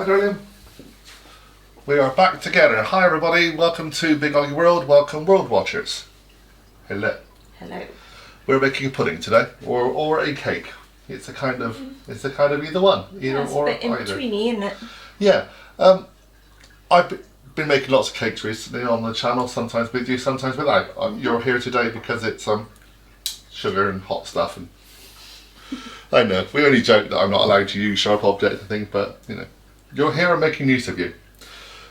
darling. We are back together. Hi everybody, welcome to Big OGGIE World, welcome World Watchers. Hello. Hello. We're making a pudding today, or a cake. It's a kind of either one, either it's or a bit in either. betweeny, isn't it? Yeah. I've been making lots of cakes recently on the channel, sometimes with you, sometimes without. You're here today because it's sugar and hot stuff, and I know, we only joke that I'm not allowed to use sharp objects and things, but you know, you're here and making use of you.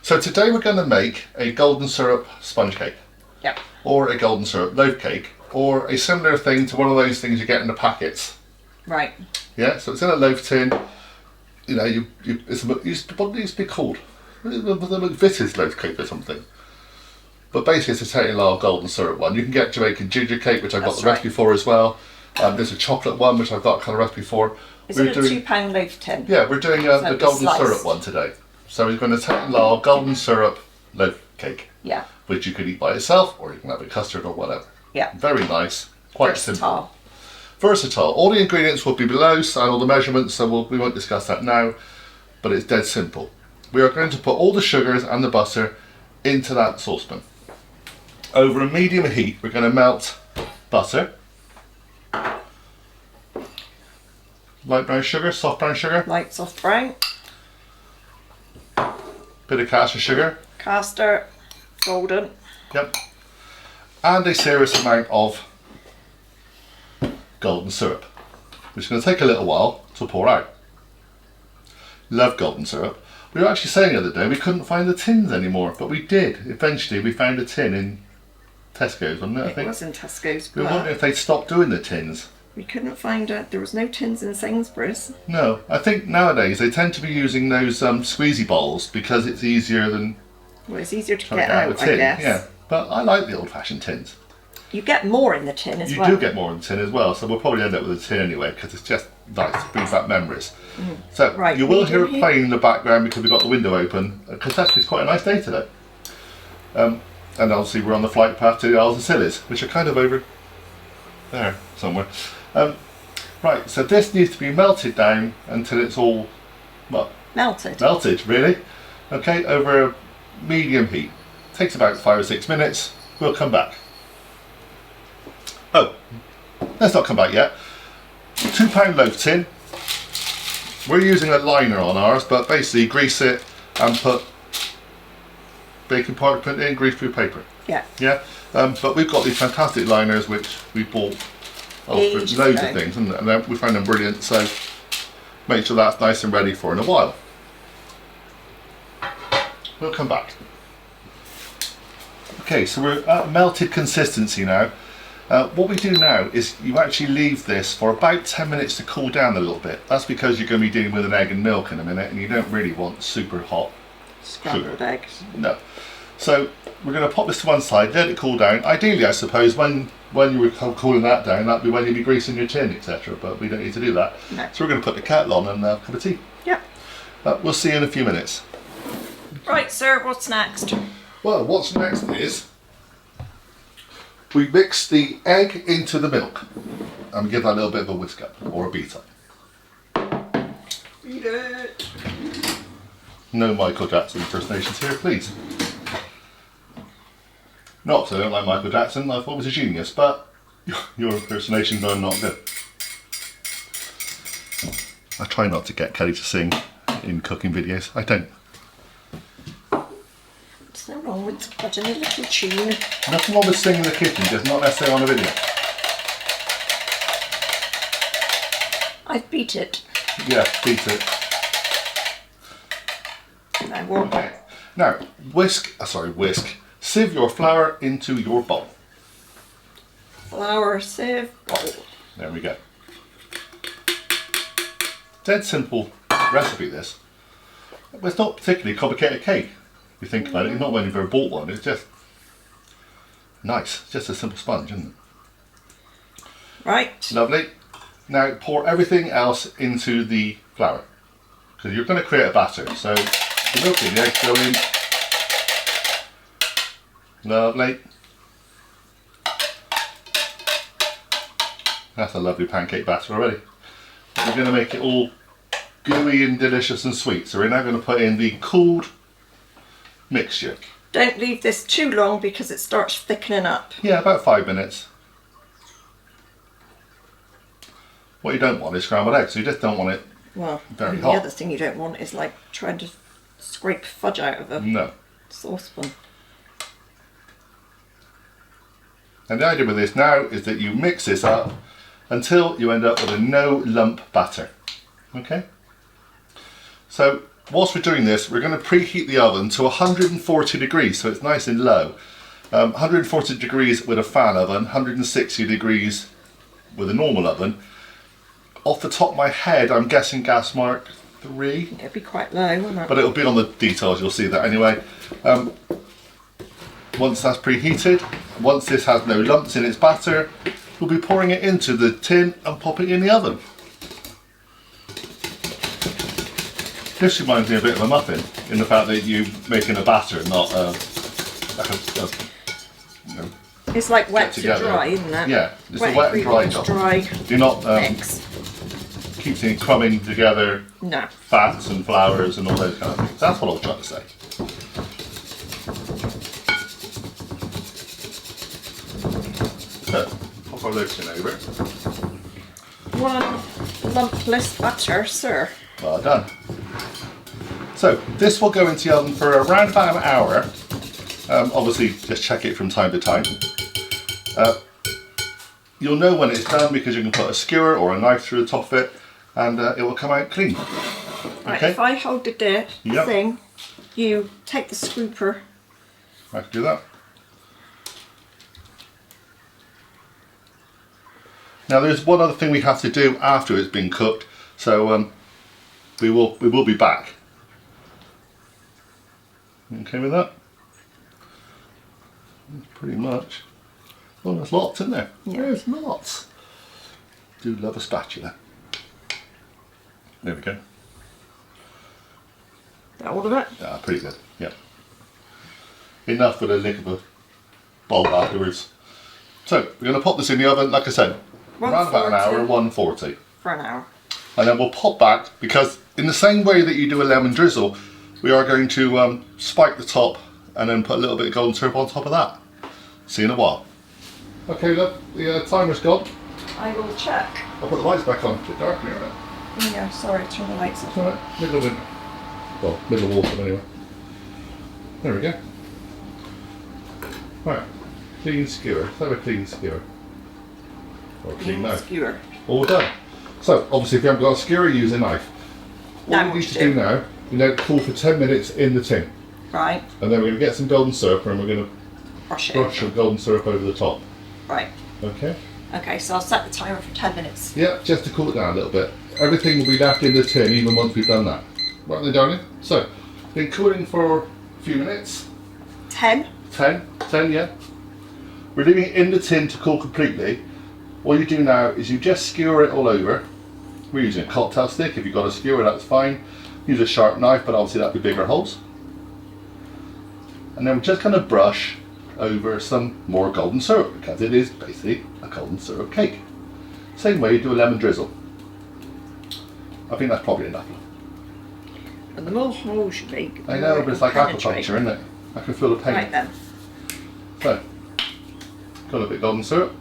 So today we're going to make a golden syrup sponge cake. Yep. Or a golden syrup loaf cake, or a similar thing to one of those things you get in the packets. Right. Yeah, so it's in a loaf tin. You know, what it used to be called? The McVitie's loaf cake or something. But basically it's a Italian lard golden syrup one. You can get Jamaican ginger cake, which I've got the recipe for as well. There's a chocolate one, which I've got a kind of recipe for. Is it a £2 loaf tin? Yeah, we're doing the golden syrup one today. So we're going to Italian lard golden syrup loaf cake. Yeah. Which you could eat by itself, or you can have a custard or whatever. Yeah. Very nice. Quite Versatile. simple. Versatile. All the ingredients will be below, and all the measurements, so we won't discuss that now. But it's dead simple. We are going to put all the sugars and the butter into that saucepan. Over a medium heat, we're going to melt butter. Light brown sugar, soft brown sugar. Light soft brown. Bit of caster sugar. Caster. Golden. Yep. And a serious amount of golden syrup, which is going to take a little while to pour out. Love golden syrup. We were actually saying the other day we couldn't find the tins anymore, but we did. Eventually we found a tin in Tesco's, wasn't it? I think It was in Tesco's. we were wondering if they'd stopped doing the tins. We couldn't find it. There was no tins in Sainsbury's. No, I think nowadays they tend to be using those squeezy bowls because it's easier than Well, it's easier to trying get to out, a tin. I guess. Yeah, but I like the old-fashioned tins. You get more in the tin as You well. do get more in the tin as well, so we'll probably end up with a tin anyway because it's just nice, it brings back memories. So Right, you will hear it medium playing in the background because we've got the window open, because actually it's quite a nice day today. And obviously we're on the flight path to the Isles and Scillies, which are kind of over there somewhere. Right, so this needs to be melted down until it's all, well, Melted. melted really. Okay, over a medium heat. Takes about 5 or 6 minutes. We'll come back. Oh, let's not come back yet. £2 loaf tin. We're using a liner on ours, but basically grease it and put baking powder, put it in greaseproof paper. Yeah. Yeah, but we've got these fantastic liners which we bought for Ages loads ago. of things, and we found them brilliant. So make sure that's nice and ready for in a while. We'll come back. Okay, so we're at melted consistency now. What we do now is you actually leave this for about 10 minutes to cool down a little bit. That's because you're going to be dealing with an egg and milk in a minute, and you don't really want super hot Scrambled sugar. eggs. No. So we're going to pop this to one side, let it cool down. Ideally, I suppose, when you were cooling that down, that'd be when you'd be greasing your tin, etc. But we don't need to do that. No. So we're going to put the kettle on and a cup of tea. Yep. We'll see you in a few minutes. Right, sir, what's next? Well, what's next is we mix the egg into the milk and we give that a little bit of a whisk up or a beat up. Eat it. No Michael Jackson impersonations here, please. Not because I don't like Michael Jackson, I thought he was a genius, but your impersonations are not good. I try not to get Kelly to sing in cooking videos, I don't. There's no wrong with putting a little tune. Nothing wrong with singing in the kitchen, just not necessarily on a video. I've beat it. Yeah, beat it. I won't. Okay. Now, whisk. Sieve your flour into your bowl. Flour, sieve, bowl. There we go. Dead simple recipe this. But it's not particularly complicated cake. If you think about it, not when you've ever bought one, it's just nice. It's just a simple sponge, isn't it? Right. Lovely. Now pour everything else into the flour. Because you're going to create a batter. So the milk and the eggs go in. Lovely. That's a lovely pancake batter already. We're going to make it all gooey and delicious and sweet. So we're now going to put in the cooled mixture. Don't leave this too long because it starts thickening up. Yeah, about 5 minutes. What you don't want is scrambled eggs, so you just don't want it Well, very the hot. other thing you don't want is like trying to scrape fudge out of a No. saucepan. And the idea with this now is that you mix this up until you end up with a no lump batter. Okay? So whilst we're doing this, we're going to preheat the oven to 140 degrees, so it's nice and low. 140 degrees with a fan oven, 160 degrees with a normal oven. Off the top of my head, I'm guessing gas mark 3, It'd be quite low, wouldn't it? but it'll be on the details, you'll see that anyway. Once that's preheated, once this has no lumps in its batter, we'll be pouring it into the tin and popping it in the oven. This reminds me a bit of a muffin in the fact that you're making a batter, not you know, It's like wet to together. dry, isn't it? Yeah, it's a wet and dry job. Dry You're not mix. keep things crumbing together, No. fats and flours and all those kind of things. That's what I was trying to say. So, pop our loaves in over. One lumpless butter, sir. Well done. So, this will go into the oven for around about an hour. Obviously, just check it from time to time. You'll know when it's done because you can put a skewer or a knife through the top of it and it will come out clean. Right, Okay. if I hold the Yep. thing, you take the scooper. I can do that. Now there's one other thing we have to do after it's been cooked, so we will be back. Okay with that? Pretty much. Oh, there's lots in there. Yeah. There's lots. Do love a spatula. There we go. That all of it? Ah, pretty good. Yeah. Enough for the lick of a bowl afterwards. So we're going to pop this in the oven, like I said, around about an hour, 140. For an hour. And then we'll pop back because in the same way that you do a lemon drizzle, we are going to spike the top and then put a little bit of golden syrup on top of that. See you in a while. Okay, look, the timer's gone. I will check. I'll put the lights back on. It's a bit dark here, isn't it? Oh, yeah, sorry, turn the lights off. It's alright. Middle of winter. Well, middle of autumn anyway. There we go. Right. Clean skewer. Let's have a clean skewer. Or clean knife. Skewer. All done. So, obviously if you haven't got a skewer, use a knife. What Now we need what to to do now, we let it cool for 10 minutes in the tin. Right, And then we're going to get some golden syrup and we're going to brush it. brush some golden syrup over the top. Right. Okay? Okay, so I'll set the timer for 10 minutes. Yeah, just to cool it down a little bit. Everything will be left in the tin even once we've done that. Right then, darling? So, been cooling for a few minutes. 10? 10, yeah. We're leaving it in the tin to cool completely. What you do now is you just skewer it all over. We're using a cocktail stick. If you've got a skewer, that's fine. Use a sharp knife, but obviously that'd be bigger holes. And then we're just going to brush over some more golden syrup because it is basically a golden syrup cake. Same way you do a lemon drizzle. I think that's probably enough. And the more holes you make, the I more know, it but it's will like penetrate. acupuncture, isn't it? I can feel the pain. Right then. So, got a little bit of golden syrup,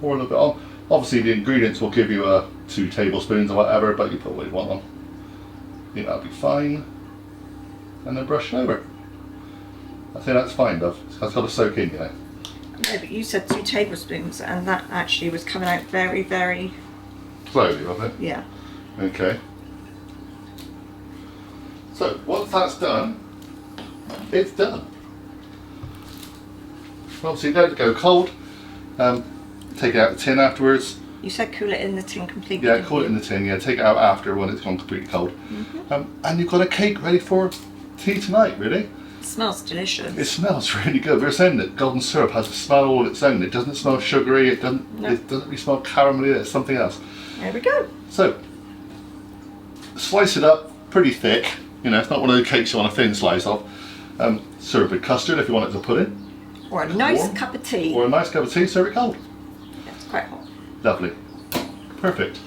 pour a little bit on. Obviously the ingredients will give you 2 tablespoons or whatever, but you put what you want on. I think that'll be fine. And then brush it over. I think that's fine, Dove. It's got to soak in, you know. No, but you said 2 tablespoons, and that actually was coming out very, very... Slowly, wasn't it? Yeah. Okay. So, once that's done, it's done. Obviously let it go cold. Take it out of the tin afterwards. You said cool it in the tin completely. Yeah, didn't cool it you? in the tin, yeah, take it out after when it's gone completely cold. And you've got a cake ready for tea tonight, really. It smells delicious. It smells really good. We're saying that golden syrup has a smell all its own. It doesn't smell sugary, it doesn't really smell caramelly, it's something else. There we go. So, slice it up pretty thick. You know, it's not one of those cakes you want a thin slice of. Serve with custard if you want it to put in. Or a nice Warm. cup of tea. Or a nice cup of tea, serve it cold. Yeah, it's quite hot. Lovely. Perfect.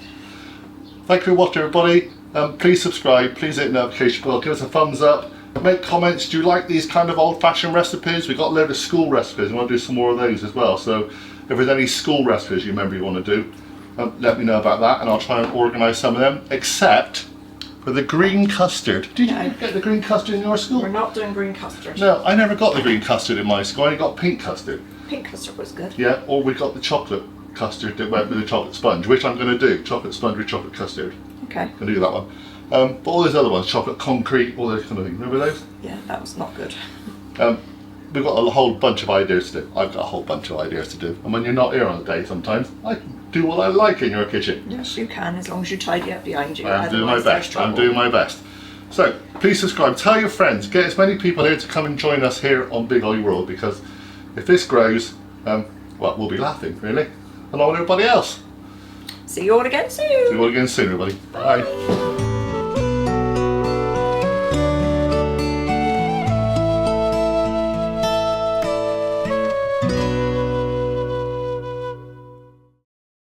Thank you for watching, everybody. Please subscribe, please hit the notification bell, give us a thumbs up, make comments. Do you like these kind of old-fashioned recipes? We've got a load of school recipes. We want to do some more of those as well. So if there's any school recipes you remember you want to do, let me know about that, and I'll try and organise some of them, except for the green custard. Did you get the green custard in your school? We're not doing green custard. No, I never got the green custard in my school. I only got pink custard. Pink custard was good. Yeah, or we got the chocolate custard that went with the chocolate sponge, which I'm going to do. Chocolate sponge with chocolate custard. Okay. I'm going to do that one. But all those other ones, chocolate concrete, all those kind of things. Remember those? Yeah, that was not good. We've got a whole bunch of ideas to do. I've got a whole bunch of ideas to do. And when you're not here on the day sometimes, I can do what I like in your kitchen. Yes, you can, as long as you tidy up behind you. I'm doing my Otherwise, there's best. trouble. I'm doing my best. So, please subscribe. Tell your friends. Get as many people here to come and join us here on Big OGGIE World, because if this grows, well, we'll be laughing, really, along with everybody else. See you all again soon. See you all again soon, everybody. Bye.